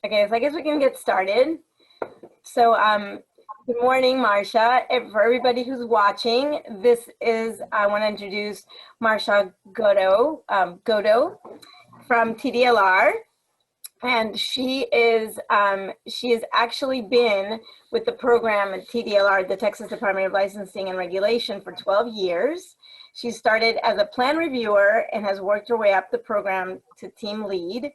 Okay, so I guess we can get started. So, good morning, Marsha. For everybody who's watching, I want to introduce Marsha Godeaux, from TDLR. And she has actually been with the program at TDLR, the Texas Department of Licensing and Regulation, for 12 years. She started as a plan reviewer and has worked her way up the program to team lead.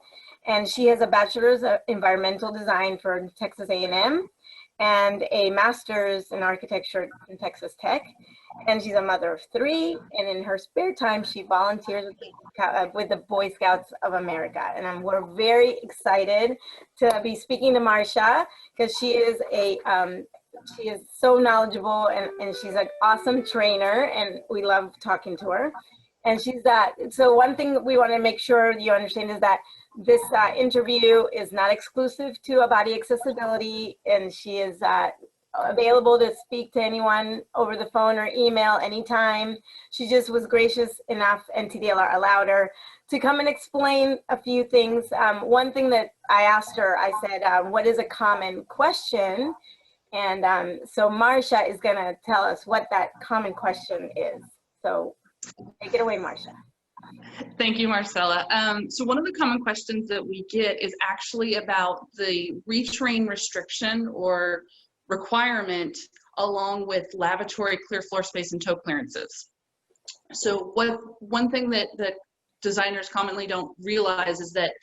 And she has a bachelor's of environmental design from Texas A&M and a master's in architecture from Texas Tech. And she's a mother of 3. And in her spare time, she volunteers with the Boy Scouts of America. And we're very excited to be speaking to Marsha because she is so knowledgeable and she's an awesome trainer, and we love talking to her. And so one thing we want to make sure you understand is that this interview is not exclusive to a body accessibility, and she is available to speak to anyone over the phone or email anytime. She just was gracious enough, and TDLR allowed her to come and explain a few things. One thing that I asked her, I said, what is a common question? And so Marsha is going to tell us what that common question is. So take it away, Marsha. Thank you, Marcela. So one of the common questions that we get is actually about the retrain restriction or requirement along with lavatory, clear floor space, and toe clearances. So one thing that designers commonly don't realize is that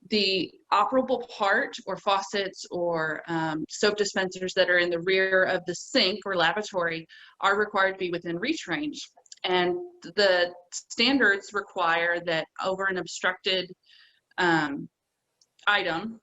the operable part or faucets or soap dispensers that are in the rear of the sink or lavatory are required to be within reach range. And the standards require that over an obstructed item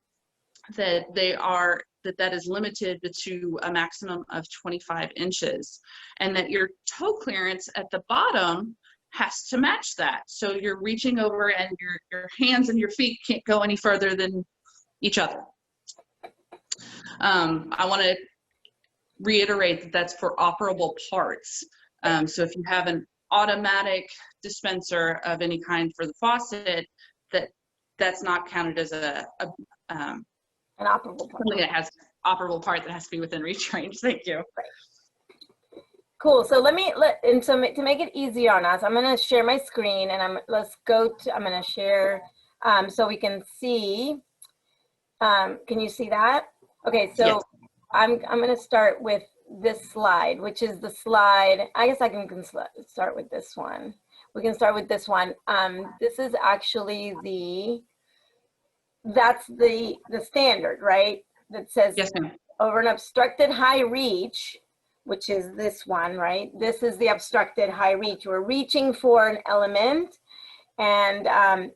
that is limited to a maximum of 25 inches, and that your toe clearance at the bottom has to match that. So you're reaching over and your hands and your feet can't go any further than each other. I want to reiterate that that's for operable parts. So if you have an automatic dispenser of any kind for the faucet, that's not counted as an operable part. Something that has operable part that has to be within reach range. Thank you. Right. Cool. So to make it easier on us, I'm going to share my screen, and I'm going to share so we can see. Can you see that? Okay. So yes. I'm going to start with this slide, which is the slide. I guess I can start with this one. We can start with this one. This is actually that's the standard, right? That says yes, ma'am. Over an obstructed high reach, which is this one, right? This is the obstructed high reach. We're reaching for an element, and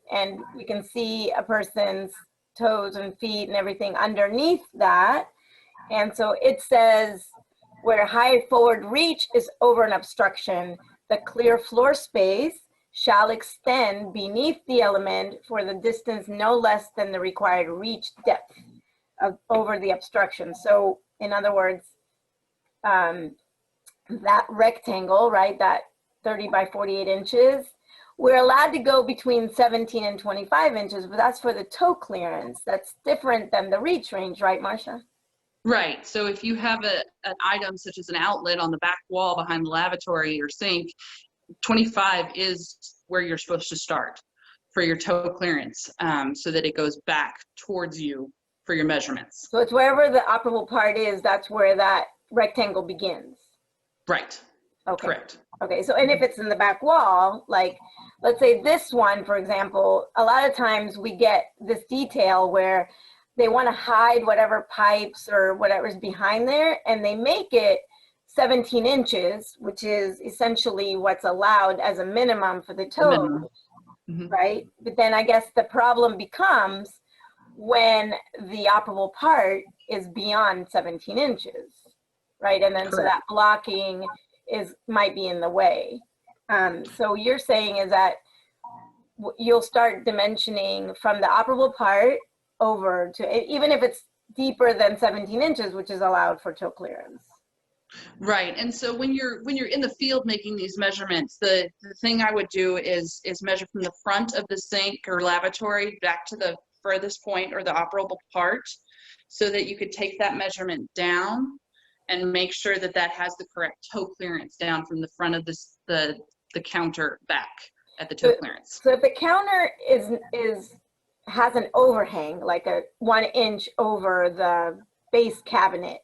we can see a person's toes and feet and everything underneath that. And so it says where high forward reach is over an obstruction, the clear floor space shall extend beneath the element for the distance no less than the required reach depth over the obstruction. So in other words, that rectangle, right, that 30 by 48 inches, we're allowed to go between 17 and 25 inches, but that's for the toe clearance. That's different than the reach range, right, Marsha? Right. So if you have an item such as an outlet on the back wall behind the lavatory or sink, 25 is where you're supposed to start for your toe clearance, so that it goes back towards you for your measurements. So it's wherever the operable part is, that's where that rectangle begins. Right. Okay. Correct. Okay. So, and if it's in the back wall, like let's say this one, for example, a lot of times we get this detail where they want to hide whatever pipes or whatever's behind there, and they make it 17 inches, which is essentially what's allowed as a minimum for the toe, right? But then I guess the problem becomes when the operable part is beyond 17 inches, right? And then correct. So that blocking might be in the way. So you're saying is that you'll start dimensioning from the operable part over to, even if it's deeper than 17 inches, which is allowed for toe clearance. Right. And so when you're in the field making these measurements, the thing I would do is measure from the front of the sink or lavatory back to the furthest point or the operable part so that you could take that measurement down and make sure that that has the correct toe clearance down from the front of the counter back at the toe clearance. So if the counter has an overhang, like a 1 inch over the base cabinet,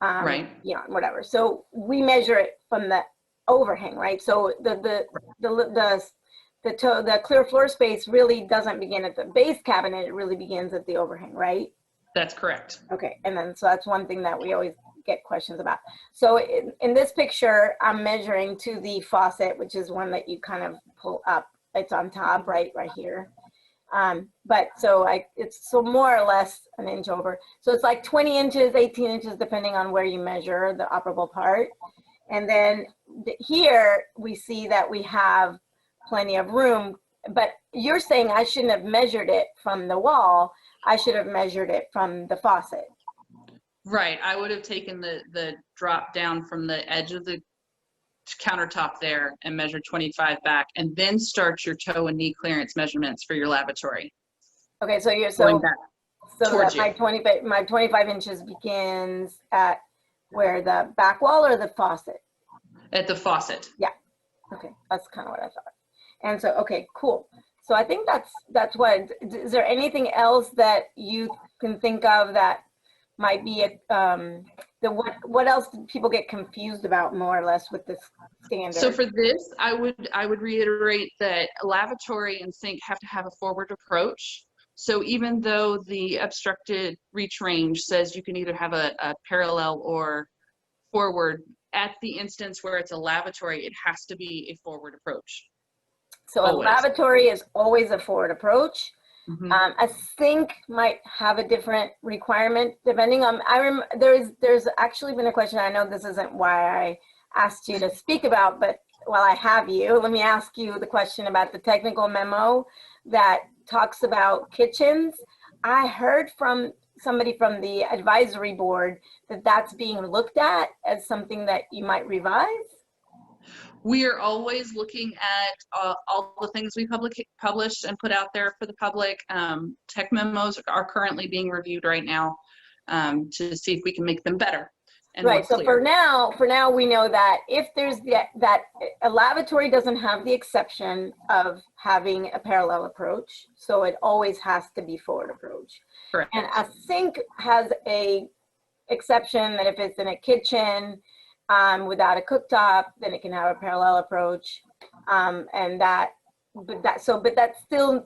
Right. you know, whatever. So we measure it from the overhang, right? So the clear floor space really doesn't begin at the base cabinet. It really begins at the overhang, right? That's correct. Okay, and then so that's one thing that we always get questions about. So in this picture, I'm measuring to the faucet, which is one that you kind of pull up. It's on top, right here. But so it's so more or less an inch over. So it's like 20 inches, 18 inches, depending on where you measure the operable part. And then here we see that we have plenty of room, but you're saying I shouldn't have measured it from the wall. I should have measured it from the faucet. Right. I would have taken the drop down from the edge of the countertop there and measured 25 back, and then start your toe and knee clearance measurements for your lavatory. Okay, so you're my 25 inches begins at where, the back wall or the faucet? At the faucet. Yeah. Okay, that's kind of what I thought. And so, okay, cool. So I think that's what. Is there anything else that you can think of that might be what else do people get confused about more or less with this standard? So for this, I would reiterate that lavatory and sink have to have a forward approach. So even though the obstructed reach range says you can either have a parallel or forward, at the instance where it's a lavatory, it has to be a forward approach. So always. A lavatory is always a forward approach. Mm-hmm. A sink might have a different requirement depending on, there's actually been a question, I know this isn't why I asked you to speak about, but while I have you, let me ask you the question about the technical memo that talks about kitchens. I heard from somebody from the advisory board that that's being looked at as something that you might revise. We are always looking at all the things we publish and put out there for the public. Tech memos are currently being reviewed right now to see if we can make them better. And right. So for now, we know that if there's that a lavatory doesn't have the exception of having a parallel approach, so it always has to be forward approach. Correct. And a sink has a exception that if it's in a kitchen without a cooktop, then it can have a parallel approach, but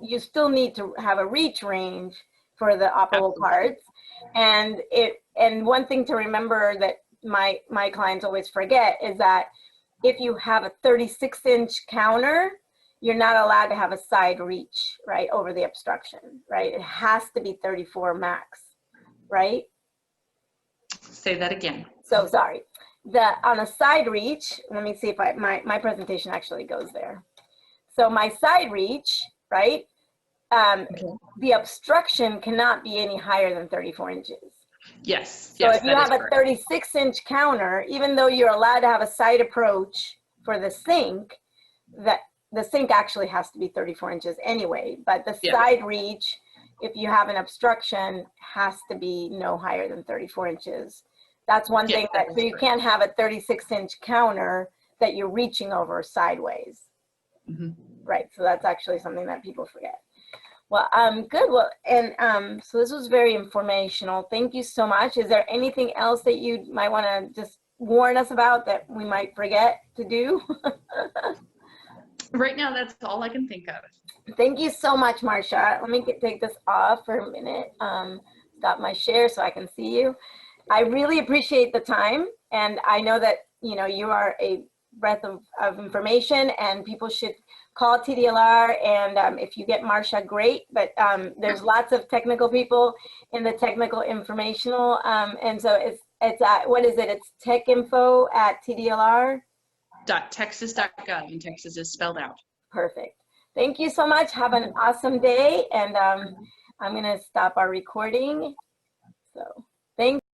you still need to have a reach range for the operable parts. And one thing to remember that my clients always forget is that if you have a 36-inch counter, you're not allowed to have a side reach, right, over the obstruction, right? It has to be 34 max, right? Say that again. So sorry. On a side reach, let me see if my presentation actually goes there. So my side reach, right? The obstruction cannot be any higher than 34 inches. Yes. So if you have a 36-inch counter, even though you're allowed to have a side approach for the sink, that the sink actually has to be 34 inches anyway. But the side reach, if you have an obstruction, has to be no higher than 34 inches. That's one thing so you can't have a 36-inch counter that you're reaching over sideways. Mm-hmm. Right. So that's actually something that people forget. Well, good. Well, and so this was very informational. Thank you so much. Is there anything else that you might want to just warn us about that we might forget to do? Right now, that's all I can think of. Thank you so much, Marsha. Let me take this off for a minute. Stop my share so I can see you. I really appreciate the time, and I know that you are a breadth of information, and people should call TDLR, and if you get Marsha, great, but there's lots of technical people in the technical informational, and so it's what is it? It's techinfo@tdlr. .texas.gov, and Texas is spelled out. Perfect. Thank you so much. Have an awesome day, and I'm going to stop our recording. So.